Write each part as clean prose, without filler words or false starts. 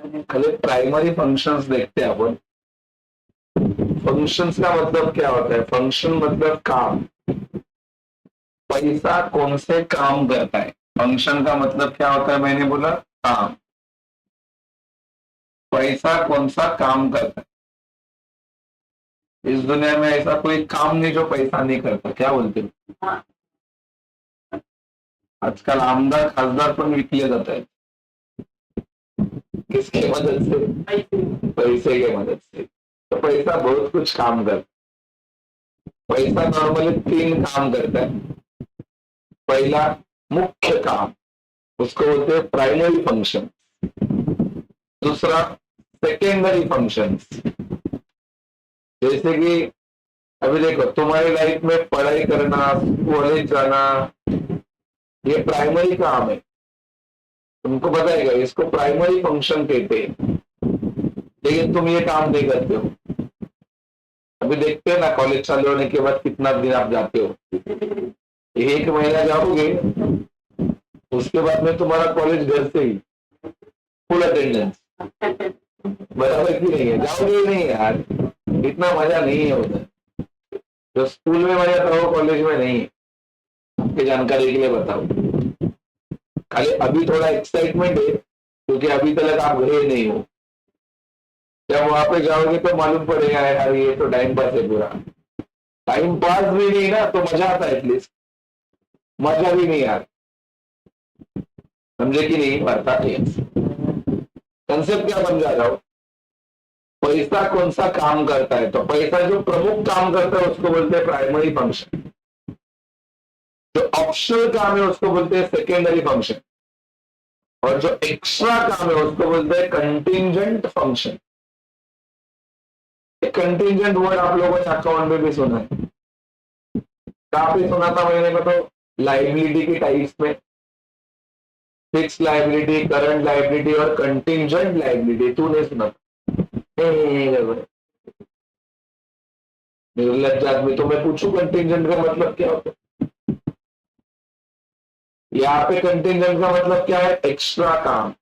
खाली primary functions देखते हैं अपन। फंक्शंस का मतलब क्या होता है? फंक्शन मतलब काम। पैसा कौन से काम करता है? फंक्शन का मतलब क्या होता है? मैंने बोला काम। पैसा कौन सा काम करता है? इस दुनिया में ऐसा कोई काम नहीं जो पैसा नहीं करता। क्या बोलते हो? आजकल आमदार खासदार पण विकले जात आहेत। किसकी मदद से? पैसे की मदद से। तो पैसा बहुत कुछ काम करता है। पैसा नॉर्मली 3 काम करता है। पहला मुख्य काम, उसको बोलते हैं प्राइमरी फंक्शन। दूसरा सेकेंडरी फंक्शन, जैसे कि अभी देखो तुम्हारी लाइफ में पढ़ाई करना, कॉलेज जाना, ये प्राइमरी काम है। तुमको पता है क्या? इसको प्राइमरी फंक्शन कहते हैं। लेकिन तुम ये काम नहीं करते हो। अभी देखते हैं ना, कॉलेज चालू होने के बाद कितना दिन आप जाते हो? 1 महीना जाओगे, उसके बाद में तुम्हारा कॉलेज घर से ही फुल अटेंडेंस। बराबर की नहीं है? जाओगे ही नहीं यार, इतना मजा नहीं है उधर। जो स्कूल में मजा था वो कॉलेज में नहीं है। आपकी जानकारी के लिए बताओ, खाली अभी थोड़ा एक्साइटमेंट है क्योंकि अभी तक आप गए नहीं हो। जब वहां पे जाओगे तो मालूम पड़ेगा यार ये तो टाइम पास है पूरा। टाइम पास भी नहीं ना तो मजा आता है, एटलीस्ट मजा भी नहीं यार। समझे कि नहीं? पड़ता कंसेप्ट क्या समझा रहा हूं? पैसा कौन सा काम करता है? तो पैसा जो प्रमुख काम करता है उसको बोलते हैं प्राइमरी फंक्शन। जो ऑप्शनल काम है उसको बोलते हैं सेकेंडरी फंक्शन। और जो एक्स्ट्रा काम है उसको बोलते हैं कंटिंजेंट फंक्शन। कंटिंजेंट वर्ड आप लोगों ने अकाउंट में भी सुना है। काफी सुना था मैंने को तो लाइबिलिटी के टाइप्स में, फिक्स लाइबिलिटी, करंट लाइबिलिटी और कंटिंजेंट लाइबिलिटी। तूने सुना? निर्लज्ज आदमी। तो मैं पूछूं कंटिंजेंट का मतलब क्या होता है? यहाँ पे कंटिंजेंट का मतलब क्या है? एक्स्ट्रा काम।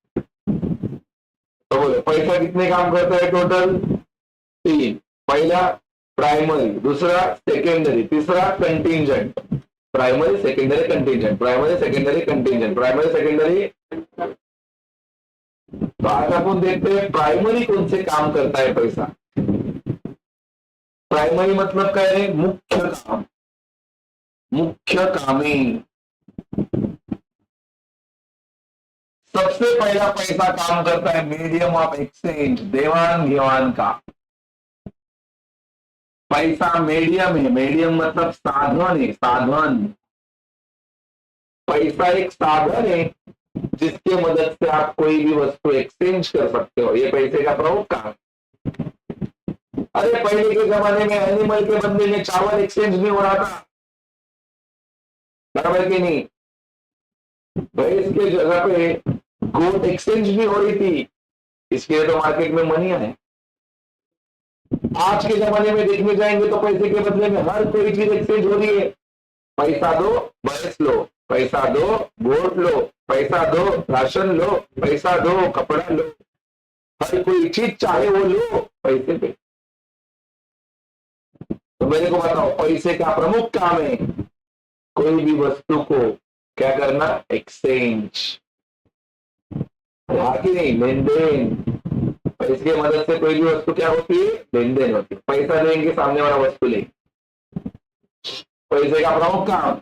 तो बोले पैसा कितने काम करता है टोटल? 3। पहला प्राइमरी, दूसरा सेकेंडरी, तीसरा contingent. Primary secondary contingent, primary secondary contingent, primary secondary. तो आज अपन देखते हैं प्राइमरी कौन से काम करता है पैसा। प्राइमरी मतलब क्या है? मुख्य काम, मुख्य कामी। सबसे पहला पैसा काम करता है मीडियम ऑफ एक्सचेंज, देवान घेवान का। पैसा मीडियम है। मीडियम मतलब साधन है, साधन। पैसा एक साधन है जिसके मदद से आप कोई भी वस्तु एक्सचेंज कर सकते हो। ये पैसे का प्रमुख काम। अरे पहले के जमाने में एनिमल के बदले में चावल एक्सचेंज नहीं हो रहा था, बराबर की नहीं? भैंस के जगह पे गोट एक्सचेंज भी हो रही थी। इसके लिए तो मार्केट में मनी है। आज के जमाने में देखने जाएंगे तो पैसे के बदले में हर कोई चीज एक्सचेंज हो रही है। पैसा दो भैंस लो, पैसा दो गोट लो, पैसा दो राशन लो, पैसा दो कपड़ा लो। हर कोई चीज चाहे वो लो पैसे पे। तो मेरे को बताओ, पैसे का प्रमुख काम है कोई भी वस्तु को क्या करना? एक्सचेंज। बाकी नहीं, लेन देन। पैसे की मदद से कोई भी वस्तु क्या होती है? लेन देन होती है। पैसा लेंगे, सामने वाला वस्तु लेंगे। पैसे का प्रमुख काम,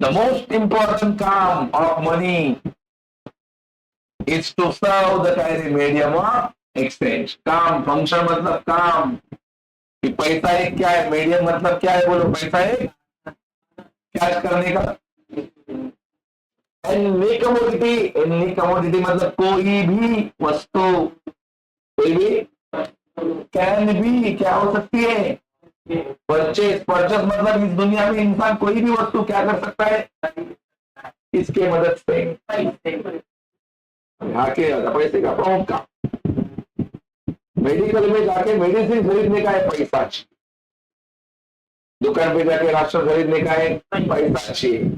द मोस्ट इंपॉर्टेंट काम of money is to serve the carry medium of exchange. काम, फंक्शन मतलब काम। कि पैसा एक क्या है? मीडियम मतलब क्या है? बोलो, पैसा एक क्या करने का? Any commodity. एनी कमोडिटी मतलब कोई भी वस्तु, कोई भी, कैन भी क्या हो सकती है? परचेस। परचेस मतलब इस दुनिया में इंसान कोई भी वस्तु क्या कर सकता है? इसके मदद से। आके पैसे का प्रमुख काम। मेडिकल में जाके मेडिसिन खरीदने का है पैसा, दुकान पे जाके राशन खरीदने का है पैसा चाहिए,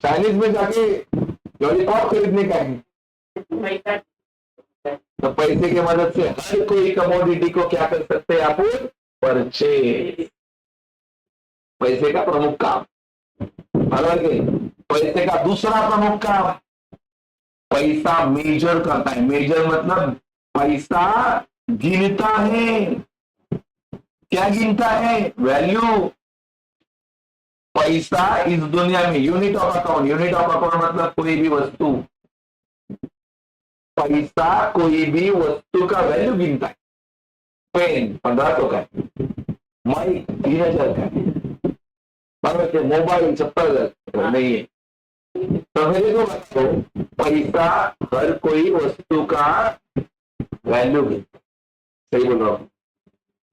चाइनीज में जाके लॉलीपॉप खरीदने का है तो पैसे की मदद से हर कोई कमोडिटी को क्या कर सकते हैं अपन? परचेज। पैसे का प्रमुख काम। पैसे का दूसरा प्रमुख काम, पैसा मेजर करता है। मेजर मतलब पैसा गिनता है। क्या गिनता है? वैल्यू। पैसा इस दुनिया में unit of account, unit of account मतलब कोई भी वस्तु, पैसा कोई भी वस्तु का वैल्यू गिनता है। पेन 1500 का है, माइक 3000 का है, मोबाइल 70,000 नहीं है। तो मेरे को बताओ, पैसा हर कोई वस्तु का वैल्यू गिनता है। सही बोल रहा हूं?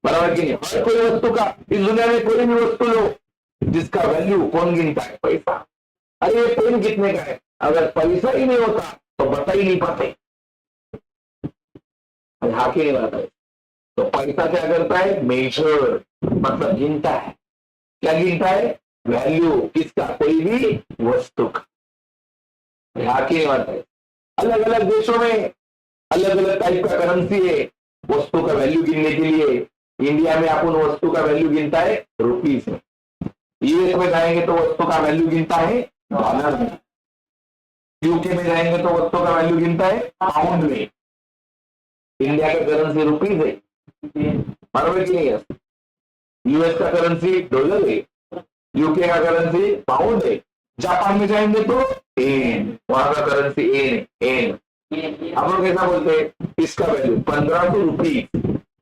बराबर कि नहीं? हर कोई वस्तु का, इस दुनिया में कोई भी वस्तु लो जिसका वैल्यू कौन गिनता है? पैसा। अरे ये पेन कितने का है? अगर पैसा ही नहीं होता तो बता ही नहीं पाते, हाँ की नहीं बात है। तो पैसा क्या करता है? मेजर मतलब गिनता है। क्या गिनता है? वैल्यू। किसका? कोई भी वस्तु का। हाँ की नहीं बात है। अलग अलग देशों में अलग अलग टाइप का करेंसी है वस्तु का वैल्यू गिनने के लिए। इंडिया में अपन वस्तु का वैल्यू गिनता है रुपीस में। यूएस में जाएंगे तो वस्तु का वैल्यू गिनता है डॉलर में। यूके में जाएंगे तो वस्तु का वैल्यू गिनता है पाउंड में। इंडिया का करेंसी रुपीस है, बराबर की नहीं है? यूएस का करेंसी डॉलर है, यूके का करेंसी पाउंड है। जापान में जाएंगे तो एन, वहां का करेंसी एन है, एन। आप लोग कैसा बोलते हैं? इसका वैल्यू 1500 रुपीस,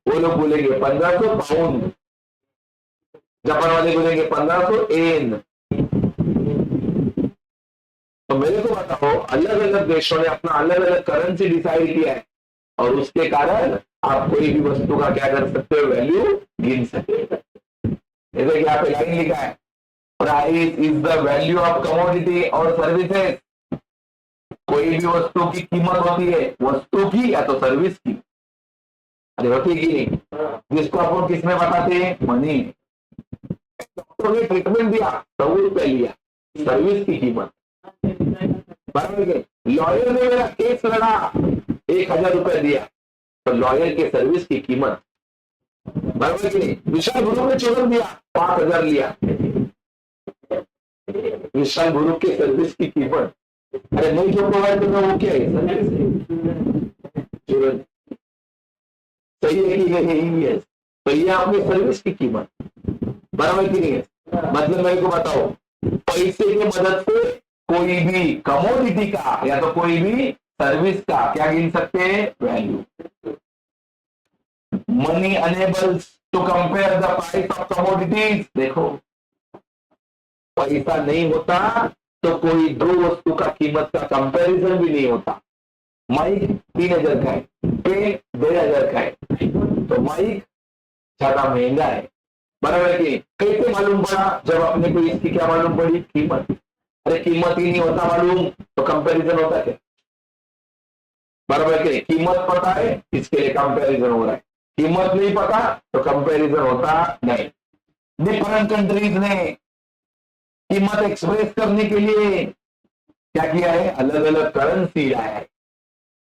वो लोग बोलेंगे 1500 पाउंड। जापान वाले बोलेंगे 1500 एन। तो मेरे को बताओ, अलग अलग देशों ने अपना अलग अलग करेंसी डिसाइड किया है और उसके कारण आप कोई भी वस्तु का क्या कर सकते हो? वैल्यू गिन सकते हो। जैसे कि यहाँ पे लाइन लिखा है, price is the value of commodity और सर्विसेज। कोई भी वस्तु की कीमत होती है, वस्तु की या तो सर्विस की। अरे होती की नहीं? जिसको अपन किसमें बताते हैं? मनी। डॉक्टर ने ट्रीटमेंट दिया, 100 रुपए लिया, सर्विस की कीमत। बराबर के? लॉयर ने मेरा केस लड़ा, 1000 रुपए दिया, तो लॉयर के सर्विस की कीमत। बराबर की नहीं? विशाल गुरु ने चोर दिया, 5000 लिया, विशाल गुरु के सर्विस की कीमत। अरे नहीं जो प्रोवाइड कर रहा वो क्या है? सर्विस। सही है कि नहीं है? तो ये आपकी सर्विस की कीमत। बराबर की नहीं है? मतलब मेरे को बताओ, पैसे की मदद से कोई भी कमोडिटी का या तो कोई भी सर्विस का क्या गिन सकते हैं? Value. Money enables to compare the price of commodities. देखो, पैसा नहीं होता तो कोई दो वस्तु का कीमत का कंपैरिजन भी नहीं होता। माइक 3000 का है, पेन 2000 का है, तो माइक ज्यादा महंगा है। बराबर की? कैसे मालूम पड़ा? जब अपने को इसकी क्या मालूम पड़ी? कीमत। अरे कीमत ही नहीं होता मालूम तो कंपैरिजन होता क्या? बराबर की? कीमत पता है, इसके लिए कंपैरिजन हो रहा है। कीमत नहीं पता तो कंपैरिजन होता नहीं। डिफरेंट कंट्रीज ने कीमत एक्सप्रेस करने के लिए क्या किया है? अलग अलग करेंसी लाया है।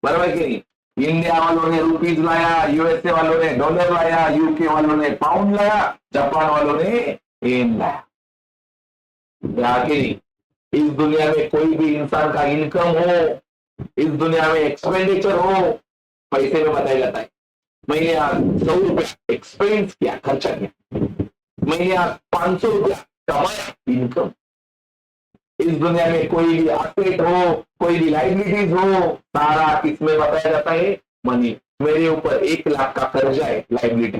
बराबर की नहीं? इंडिया वालों ने रुपीज लाया, यूएसए वालों ने डॉलर लाया, यूके वालों ने पाउंड लाया, जापान वालों ने येन लाया। नहीं? इस दुनिया में कोई भी इंसान का इनकम हो, इस दुनिया में एक्सपेंडिचर हो, पैसे में बताया जाता है। मैंने आज 100 रुपया एक्सपेंस किया, खर्चा किया। मैंने आज 500 रुपया कमाया, इनकम। इस दुनिया में कोई भी एसेट हो, कोई भी लाइबिलिटीज हो, सारा किसमें बताया जाता है? मनी। मेरे ऊपर 1 लाख का कर्जा है, लाइबिलिटी।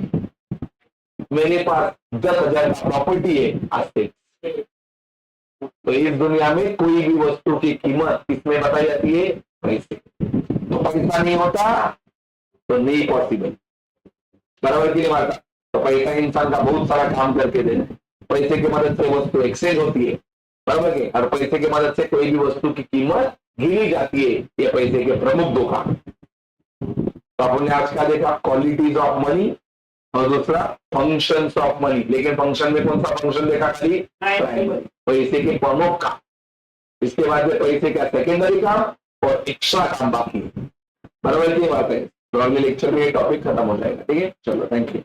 मेरे पास 10,000 का प्रॉपर्टी है, एसेट। तो इस दुनिया में कोई भी वस्तु की कीमत किसमें बताई जाती है? पैसे। तो पैसा नहीं होता तो नहीं पॉसिबल। बराबर की नहीं बात? तो पैसा इंसान का बहुत सारा काम करके देना। पैसे की मदद से वस्तु एक्सचेंज होती है, बराबर है? और पैसे की मदद से कोई भी वस्तु की कीमत गिनी जाती है। ये पैसे के प्रमुख दो काम। तो आपने आज क्या देखा? क्वालिटीज ऑफ मनी और दूसरा फंक्शंस ऑफ मनी। लेकिन फंक्शन में कौन सा फंक्शन देखा? खाली प्राइमरी, पैसे के प्रमुख काम। इसके बाद में पैसे का सेकेंडरी काम और एक्स्ट्रा काम बाकी है। बराबर की बात है? तो अगले लेक्चर में ये टॉपिक खत्म हो जाएगा। ठीक है, चलो थैंक यू।